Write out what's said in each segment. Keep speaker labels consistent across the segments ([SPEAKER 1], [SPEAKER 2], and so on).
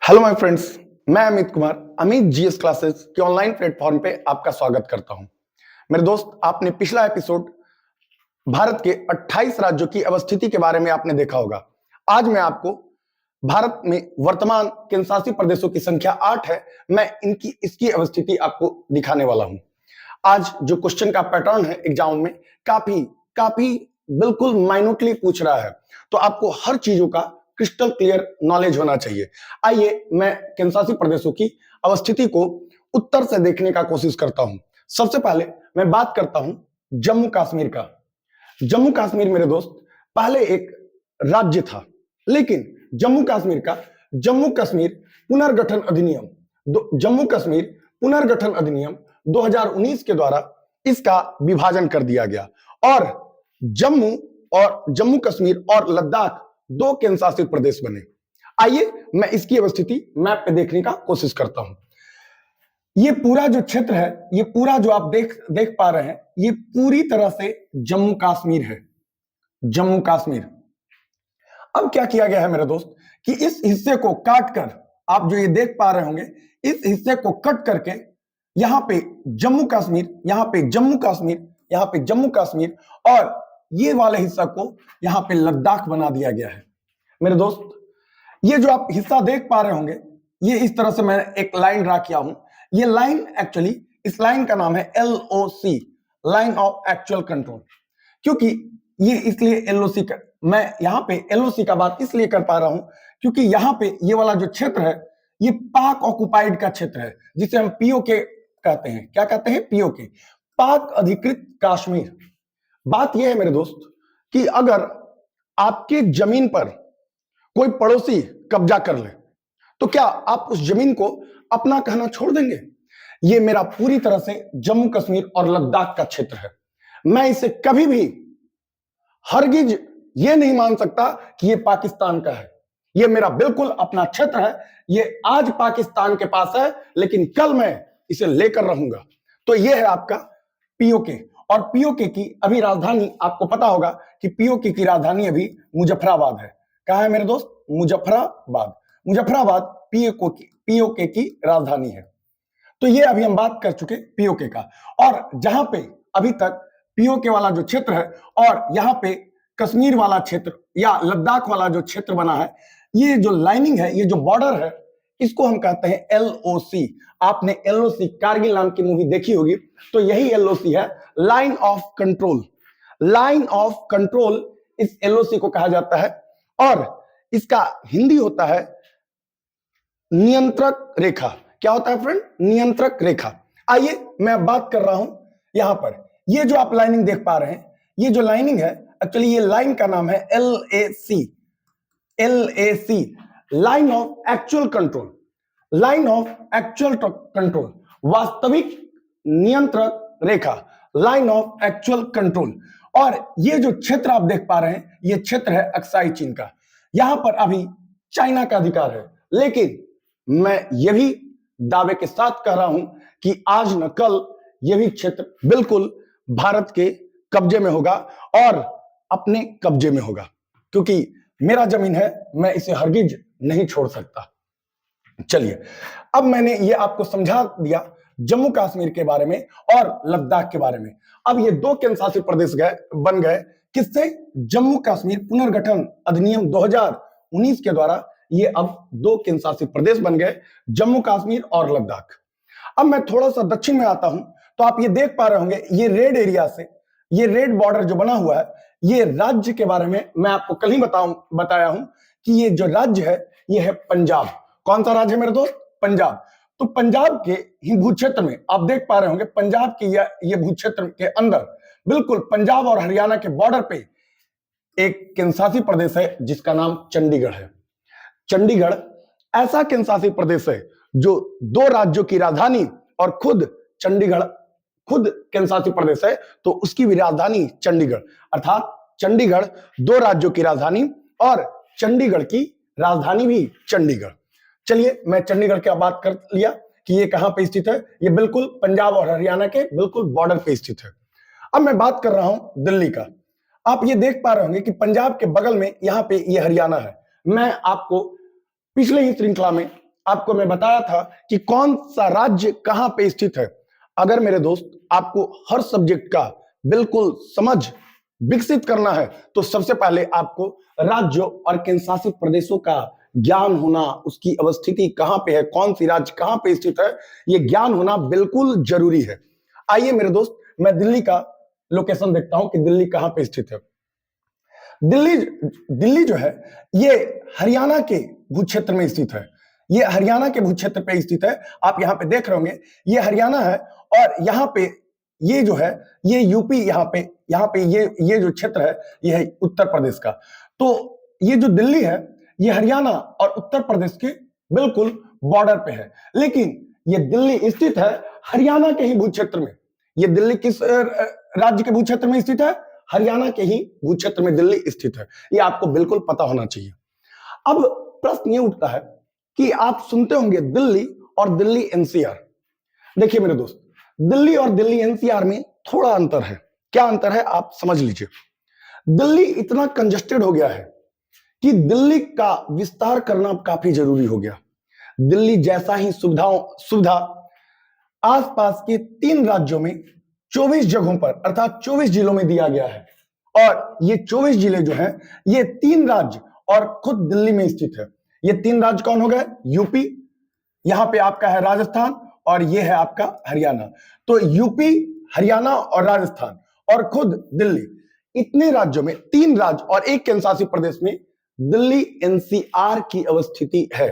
[SPEAKER 1] Hello my friends, मैं Amit Kumar Amit GS classes के online platform पे आपका स्वागत करता हूं। मेरे दोस्त, आपने पिछला एपिसोड भारत के 28 राज्यों की अवस्थिति के बारे में आपने देखा होगा। आज मैं आपको भारत में वर्तमान केंद्रशासित प्रदेशों की संख्या 8 है, मैं इसकी अवस्थिति आपको दिखाने वाला हूं। आज जो क्वेश्चन का पैटर्न है एग्जाम में काफी काफी बिल्कुल माइन्यूटली पूछ रहा है, तो आपको हर चीजों का क्रिस्टल क्लियर नॉलेज होना चाहिए। आइए मैं केंद्रशासित प्रदेशों की अवस्थिति को उत्तर से देखने का कोशिश करता हूं। सबसे पहले मैं बात करता हूं जम्मू कश्मीर का। जम्मू कश्मीर मेरे दोस्त पहले एक राज्य था, लेकिन जम्मू कश्मीर का जम्मू कश्मीर पुनर्गठन अधिनियम जम्मू कश्मीर पुनर्गठन अधिनियम 2019 के द्वारा इसका विभाजन कर दिया गया और जम्मू कश्मीर और लद्दाख दो केंद्र शासित प्रदेश बने। आइए मैं इसकी अवस्थिति मैप पे देखने का कोशिश करता हूं। ये पूरा जो क्षेत्र है, ये पूरा जो आप देख पा रहे हैं, ये पूरी तरह से जम्मू कश्मीर है। जम्मू कश्मीर। अब क्या किया गया है मेरे दोस्त कि इस हिस्से को काट कर, आप जो ये देख पा रहे होंगे, इस हिस्से को कट करके यहां पे जम्मू कश्मीर, यहां पे जम्मू कश्मीर, यहां पे जम्मू कश्मीर और ये वाले हिस्सा को यहां पे लद्दाख बना दिया गया है। मेरे दोस्त, ये जो आप हिस्सा देख पा रहे होंगे, ये इस तरह से मैंने एक लाइन ड्रा किया हूं। ये लाइन एक्चुअली, इस लाइन का नाम है LOC, line of actual control. क्योंकि ये इसलिए LOC का, मैं यहां पे LOC का बात इसलिए कर पा रहा हूं क्योंकि यहां पे ये वाला जो क्षेत्र है, ये पाक ऑक्युपाइड का क्षेत्र है, जिसे हम POK कहते हैं। क्या कहते हैं? POK, पाक अधिकृत कश्मीर। बात यह है मेरे दोस्त कि अगर आपके जमीन पर कोई पड़ोसी कब्जा कर ले, तो क्या आप उस जमीन को अपना कहना छोड़ देंगे? ये मेरा पूरी तरह से जम्मू कश्मीर और लद्दाख का क्षेत्र है। मैं इसे कभी भी हरगिज ये नहीं मान सकता कि ये पाकिस्तान का है। ये मेरा बिल्कुल अपना क्षेत्र है। ये आज पाकिस्तान के पास है, लेकिन कल मैं इसे लेकर रहूंगा। तो ये है आपका POK। और POK की अभी राजधानी, आपको पता होगा कि POK की राजधानी अभी मुजफ्फराबाद है। कहां है मेरे दोस्त? मुजफ्फराबाद। मुजफ्फराबाद POK की राजधानी है। तो ये अभी हम बात कर चुके POK का। और जहां पे अभी तक POK वाला जो क्षेत्र है और यहाँ पे कश्मीर वाला क्षेत्र या लद्दाख वाला जो क्षेत्र बना है, ये जो लाइनिंग है, ये जो बॉर्डर है, इसको हम कहते हैं LOC। आपने LOC कारगिल नाम की मूवी देखी होगी, तो यही LOC है, line of control. Line of control इस LOC को कहा जाता है और इसका हिंदी होता है नियंत्रक रेखा। क्या होता है फ्रेंड? नियंत्रक रेखा। आइए मैं बात कर रहा हूं यहां पर, ये जो आप लाइनिंग देख पा रहे हैं, ये जो लाइनिंग है, एक्चुअली ये लाइन का नाम है LAC, line of actual control. Line of actual control, वास्तविक नियंत्रक रेखा, लाइन ऑफ एक्चुअल कंट्रोल। और ये जो क्षेत्र आप देख पा रहे हैं, ये क्षेत्र है अक्साई चीन का। यहां पर अभी चाइना का अधिकार है, लेकिन मैं ये भी दावे के साथ कह रहा हूं कि आज न कल यह भी क्षेत्र बिल्कुल भारत के कब्जे में होगा और अपने कब्जे में होगा, क्योंकि मेरा जमीन है, मैं इसे हरगिज नहीं छोड़ सकता। चलिए, अब मैंने ये आपको समझा दिया जम्मू कश्मीर के बारे में और लद्दाख के बारे में। अब ये दो केंद्र शासित प्रदेश बन गए। किससे? जम्मू कश्मीर पुनर्गठन अधिनियम 2019 के द्वारा ये अब दो केंद्र शासित प्रदेश बन गए, जम्मू कश्मीर और लद्दाख। अब मैं थोड़ा सा दक्षिण में आता हूं, तो आप ये देख पा रहे होंगे, ये रेड एरिया से, ये रेड बॉर्डर जो बना हुआ है, ये राज्य के बारे में मैं आपको कल ही बताया हूं कि ये जो राज्य है, ये है पंजाब। कौन सा राज्य है मेरे दोस्त? पंजाब। तो पंजाब के ही भूक्षेत्र में आप देख पा रहे होंगे, पंजाब की ये भूक्षेत्र के अंदर बिल्कुल पंजाब और हरियाणा के बॉर्डर पे एक केंद्र शासित प्रदेश है जिसका नाम चंडीगढ़ है। चंडीगढ़ ऐसा केंद्र शासित प्रदेश है जो दो राज्यों की राजधानी और खुद चंडीगढ़ खुद केंद्र शासित प्रदेश है, तो उसकी भी राजधानी चंडीगढ़, अर्थात चंडीगढ़ दो राज्यों की राजधानी और चंडीगढ़ की राजधानी भी चंडीगढ़। चलिए, मैं चंडीगढ़ की बात कर लिया कि ये कहां पे स्थित है। ये बिल्कुल पंजाब और हरियाणा के बिल्कुल बॉर्डर पे स्थित है। अब मैं बात कर रहा हूं दिल्ली का। आप ये देख पा रहे होंगे कि पंजाब के बगल में यहां पे ये हरियाणा है। मैं आपको पिछले ही श्रृंखला में आपको मैं बताया था कि कौन सा राज्य कहां पे स्थित है। अगर मेरे दोस्त आपको हर सब्जेक्ट का बिल्कुल समझ विकसित करना है तो सबसे पहले आपको राज्यों और केंद्र शासित प्रदेशों का ज्ञान होना, उसकी अवस्थिति कहां पे है, कौन सी राज्य कहां पे स्थित है, यह ज्ञान होना बिल्कुल जरूरी है। आइए मेरे दोस्त, मैं दिल्ली का लोकेशन देखता हूं कि दिल्ली कहां पे स्थित है। दिल्ली दिल्ली जो है ये हरियाणा के भूक्षेत्र में स्थित है। ये हरियाणा के भूक्षेत्र पे स्थित है। आप यहाँ पे देख रहे होंगे ये हरियाणा है और यहाँ पे ये जो है ये यूपी, यहाँ पे ये जो क्षेत्र है ये है उत्तर प्रदेश का। तो ये जो दिल्ली है ये हरियाणा और उत्तर प्रदेश के बिल्कुल बॉर्डर पे है, लेकिन ये दिल्ली स्थित है हरियाणा के ही भूक्षेत्र में। ये दिल्ली किस राज्य के भूक्षेत्र में स्थित है? हरियाणा के ही भूक्षेत्र में दिल्ली स्थित है। ये आपको बिल्कुल पता होना चाहिए। अब प्रश्न ये उठता है कि आप सुनते होंगे दिल्ली और दिल्ली एनसीआर। देखिए मेरे दोस्त, दिल्ली और दिल्ली एनसीआर में थोड़ा अंतर है। क्या अंतर है आप समझ लीजिए। दिल्ली इतना कंजेस्टेड हो गया है कि दिल्ली का विस्तार करना काफी जरूरी हो गया। दिल्ली जैसा ही सुविधा आसपास के 3 राज्यों में 24 जगहों पर अर्थात 24 जिलों में दिया गया है। और ये 24 जिले जो हैं ये 3 राज्य और खुद दिल्ली में स्थित है। ये 3 राज्य कौन हो गए? यूपी, यहां पे आपका है राजस्थान और ये है आपका हरियाणा। तो यूपी, हरियाणा और राजस्थान और खुद दिल्ली, इतने राज्यों में 3 राज्य और एक केंद्र शासित प्रदेश में दिल्ली एनसीआर की अवस्थिति है।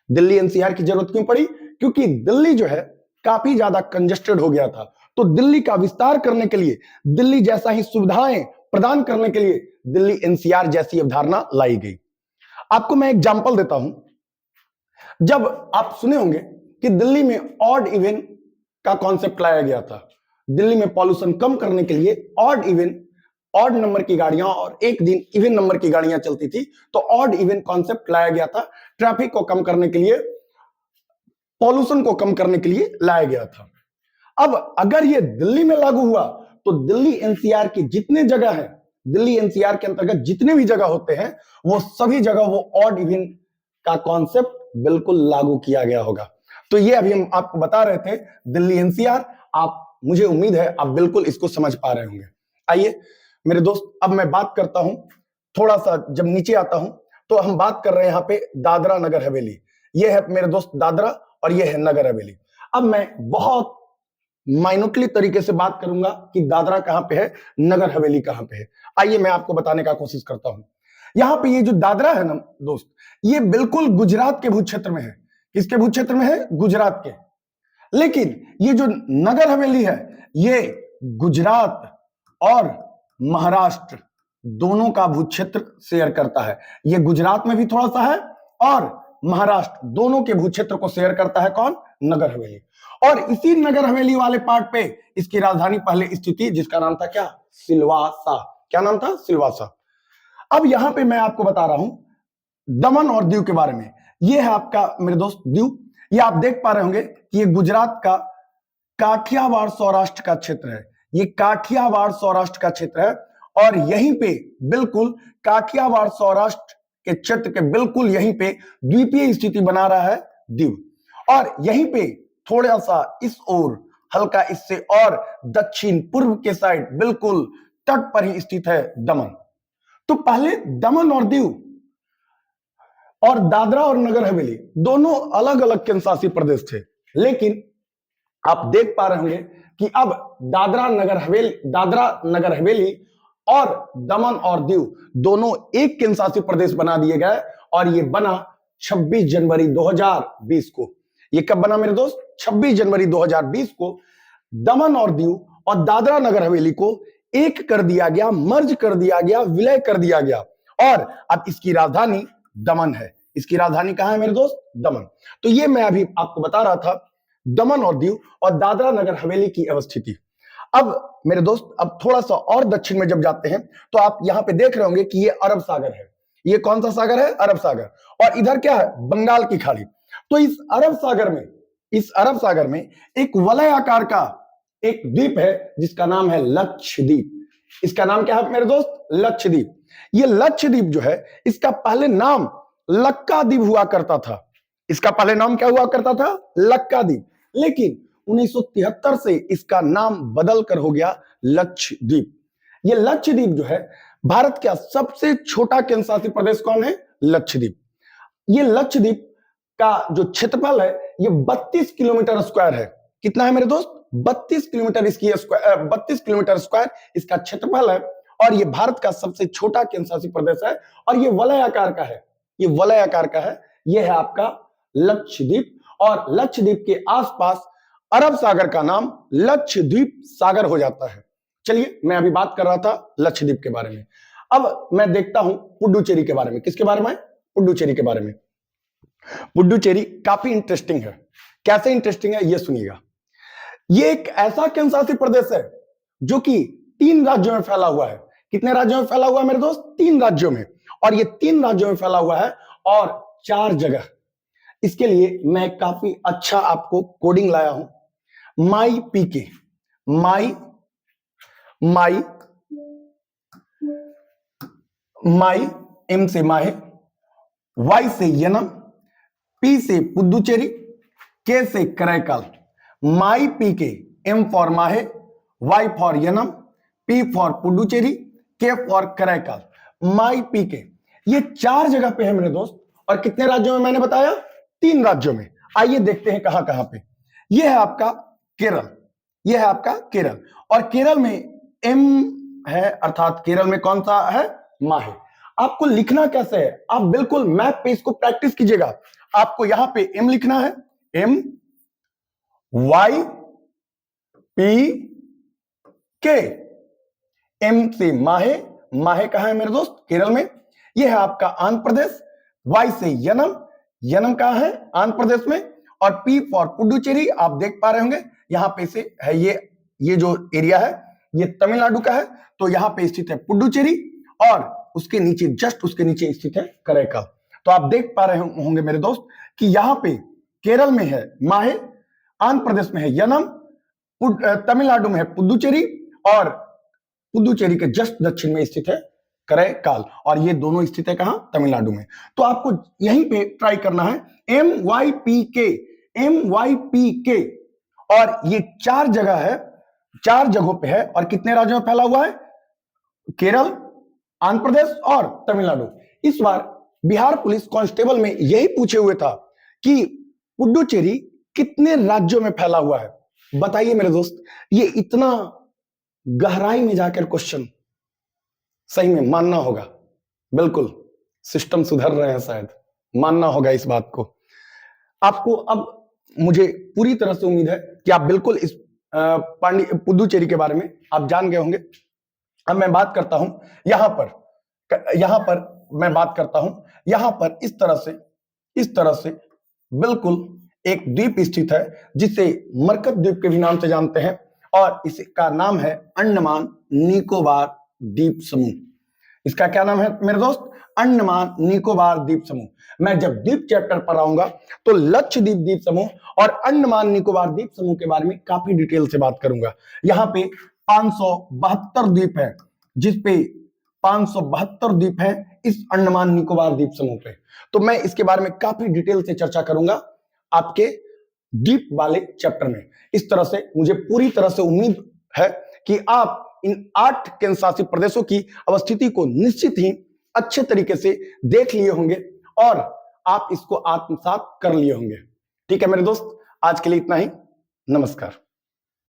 [SPEAKER 1] दिल्ली एनसीआर की जरूरत क्यों पड़ी? क्योंकि दिल्ली जो है काफी ज्यादा कंजेस्टेड हो गया था। तो दिल्ली का विस्तार करने के लिए, दिल्ली जैसा ही सुविधाएं प्रदान करने के लिए दिल्ली एनसीआर जैसी अवधारणा लाई गई। आपको मैं एग्जांपल देता हूं। जब आप सुने होंगे कि दिल्ली में ऑड इवन का कॉन्सेप्ट लाया गया था। दिल्ली में पॉल्यूशन कम करने के लिए ऑड नंबर की गाड़ियां और एक दिन इवन नंबर की गाड़ियां चलती थी, तो ऑड इवन कॉन्सेप्ट लाया गया था। ट्रैफिक को कम करने के लिए, पॉल्यूशन को कम करने के लिए लाया गया था। अब अगर ये दिल्ली में लागू हुआ तो दिल्ली एनसीआर की जितने जगह है, दिल्ली एनसीआर के अंतर्गत जितने भी जगह होते हैं वो सभी जगह वो ऑड इवन का कॉन्सेप्ट बिल्कुल लागू किया गया होगा। तो ये अभी हम आपको बता रहे थे दिल्ली एनसीआर। आप, मुझे उम्मीद है आप बिल्कुल इसको समझ पा रहे होंगे। आइए मेरे दोस्त, अब मैं बात करता हूं थोड़ा सा, जब नीचे आता हूं तो हम बात कर रहे हैं यहाँ पे दादरा नगर हवेली। ये है मेरे दोस्त दादरा और ये है नगर हवेली। अब मैं बहुत माइन्यूटली तरीके से बात करूंगा कि दादरा कहां पे है, नगर हवेली कहां पे है। आइए मैं आपको बताने का कोशिश करता हूं। यहां पे ये जो दादरा है ना दोस्त, ये बिल्कुल गुजरात के भूक्षेत्र में है। किसके भूक्षेत्र में है? गुजरात के। लेकिन ये जो नगर हवेली है ये गुजरात और महाराष्ट्र दोनों का भूक्षेत्र शेयर करता है। ये गुजरात में भी थोड़ा सा है और महाराष्ट्र दोनों के भूक्षेत्र को शेयर करता है। कौन? नगर हवेली। और इसी नगर हवेली वाले पार्ट पे इसकी राजधानी पहले स्थित थी, जिसका नाम था क्या? सिलवासा। क्या नाम था? सिलवासा। अब यहां पे मैं आपको बता रहा हूं दमन और दीव के बारे में। यह है आपका मेरे दोस्त दीव। ये आप देख पा रहे होंगे कि ये गुजरात का काठियावाड़ सौराष्ट्र का क्षेत्र है। ये काठियावाड़ सौराष्ट्र का क्षेत्र है और यहीं पे बिल्कुल काठियावाड़ सौराष्ट्र के क्षेत्र के बिल्कुल यहीं पे द्वीपीय स्थिति बना रहा है दीव। और यहीं पे थोड़ा सा इस ओर, हल्का इससे और दक्षिण पूर्व के साइड बिल्कुल तट पर ही स्थित है दमन। तो पहले दमन और दीव और दादरा और नगर हवेली दोनों अलग अलग केंद्र शासित प्रदेश थे। लेकिन आप देख पा रहे होंगे कि अब दादरा नगर हवेली और दमन और दीव दोनों एक केंद्र शासित प्रदेश बना दिए गए। और ये बना 26 जनवरी 2020 को। ये कब बना मेरे दोस्त? 26 जनवरी 2020 को दमन और दीव और दादरा नगर हवेली को एक कर दिया गया, मर्ज कर दिया गया, विलय कर दिया गया। और अब इसकी राजधानी दमन है। इसकी राजधानी कहां है मेरे दोस्त? दमन। तो ये मैं अभी आपको बता रहा था दमन और दीव और दादरा नगर हवेली की अवस्थिति। अब मेरे दोस्त, अब थोड़ा सा और दक्षिण में जब जाते हैं तो आप यहां पे देख रहे होंगे कि ये अरब सागर है। ये कौन सा सागर है? अरब सागर। और इधर क्या है? बंगाल की खाड़ी। तो इस अरब सागर में एक वलय आकार का एक द्वीप है जिसका नाम है लक्षद्वीप। इसका नाम क्या है मेरे दोस्त? लक्षद्वीप। ये लक्षद्वीप जो है इसका पहले नाम लक्काद्वीप हुआ करता था। इसका पहले नाम क्या हुआ करता था? लक्काद्वीप। लेकिन 1973 से इसका नाम बदल कर हो गया लक्षद्वीप। ये लक्षद्वीप जो है भारत का सबसे छोटा केंद्र शासित प्रदेश कौन है? लक्षद्वीप। ये लक्षद्वीप का जो क्षेत्रफल है ये 32 किलोमीटर स्क्वायर है। कितना है मेरे दोस्त? 32 किलोमीटर इसकी 32 किलोमीटर स्क्वायर इसका क्षेत्रफल है और ये भारत का सबसे छोटा केंद्र शासित प्रदेश है और ये वलय आकार का है। ये वलय आकार का है। ये है आपका लक्षद्वीप और लक्षद्वीप के आसपास अरब सागर का नाम लक्षद्वीप सागर हो जाता है। चलिए, मैं अभी बात कर रहा था लक्षद्वीप के बारे में। अब मैं देखता हूं पुडुचेरी के बारे में। किसके बारे में? पुडुचेरी के बारे में। पुडुचेरी काफी इंटरेस्टिंग है। कैसे इंटरेस्टिंग है ये सुनिएगा। ये एक ऐसा केंद्र शासित प्रदेश है जो कि 3 राज्यों में फैला हुआ है। कितने राज्यों में फैला हुआ है मेरे दोस्त? 3 राज्यों में। और ये 3 राज्यों में फैला हुआ है और 4 जगह। इसके लिए मैं काफी अच्छा आपको कोडिंग लाया हूं। माई पीके, माई एम से माहे, वाई से यनम, पी से पुदुचेरी, के से Karaikal. My PK, M for Mahe, Y for Yanam, P for Puducherry, K for Karaikal. My पीके ये 4 जगह पे है मेरे दोस्त। और कितने राज्यों में मैंने बताया? 3 राज्यों में। आइए देखते हैं कहां कहां पे। यह है आपका केरल, यह है आपका केरल और केरल में एम है, अर्थात केरल में कौन सा है? माहे। आपको लिखना कैसे है? आप बिल्कुल मैप पे इसको प्रैक्टिस कीजिएगा। आपको यहां पे एम लिखना है, एम वाई पी के। एम से माहे, माहे कहां है मेरे दोस्त? केरल में। यह है आपका आंध्र प्रदेश। वाई से यनम, यनम कहां है? आंध्र प्रदेश में। और पी फॉर पुडुचेरी, आप देख पा रहे होंगे यहां पे से है ये जो एरिया है ये तमिलनाडु का है। तो यहां पे स्थित है पुडुचेरी और उसके नीचे, जस्ट उसके नीचे स्थित है करैकाल। तो आप देख पा रहे होंगे मेरे दोस्त कि यहां पे केरल में है माहे, आंध्र प्रदेश में है यनम, तमिलनाडु में है पुदुचेरी और पुदुचेरी के जस्ट दक्षिण में स्थित है करैकाल। और ये दोनों स्थित है कहां? तमिलनाडु में। तो आपको यहीं पे ट्राई करना है MYPK, MYPK। और ये 4 जगह है, 4 जगहों पे है और कितने राज्यों में फैला हुआ है? केरल, आंध्र प्रदेश और तमिलनाडु। इस बार बिहार पुलिस कांस्टेबल में यही पूछे हुए था कि पुडुचेरी कितने राज्यों में फैला हुआ है। बताइए मेरे दोस्त, ये इतना गहराई में जाकर क्वेश्चन, सही में मानना होगा। बिल्कुल सिस्टम सुधर रहे हैं, शायद मानना होगा इस बात को आपको। अब मुझे पूरी तरह से उम्मीद है कि आप बिल्कुल इस पुडुचेरी के बारे में आप जान गए होंगे। अब मैं बात करता हूं यहां पर मैं बात करता हूं यहां पर इस तरह से बिल्कुल एक द्वीप स्थित है जिसे मरकत द्वीप के भी नाम से जानते हैं और इसका नाम है अंडमान निकोबार द्वीप समूह। इसका क्या नाम है मेरे दोस्त? अंडमान निकोबार द्वीप समूह। मैं जब द्वीप चैप्टर पढ़ाऊंगा तो लक्षद्वीप द्वीप समूह और अंडमान निकोबार द्वीप समूह के बारे में काफी डिटेल से बात करूंगा। यहाँ पे 572 द्वीप है, जिसपे 572 द्वीप है इस अंडमान निकोबार द्वीप समूह पे। तो मैं इसके बारे में काफी डिटेल से चर्चा करूंगा आपके द्वीप वाले चैप्टर में। इस तरह से मुझे पूरी तरह से उम्मीद है कि आप इन 8 केंद्र शासित प्रदेशों की अवस्थिति को निश्चित ही अच्छे तरीके से देख लिए होंगे और आप इसको आत्मसात कर लिए होंगे। ठीक है मेरे दोस्त, आज के लिए इतना ही। नमस्कार।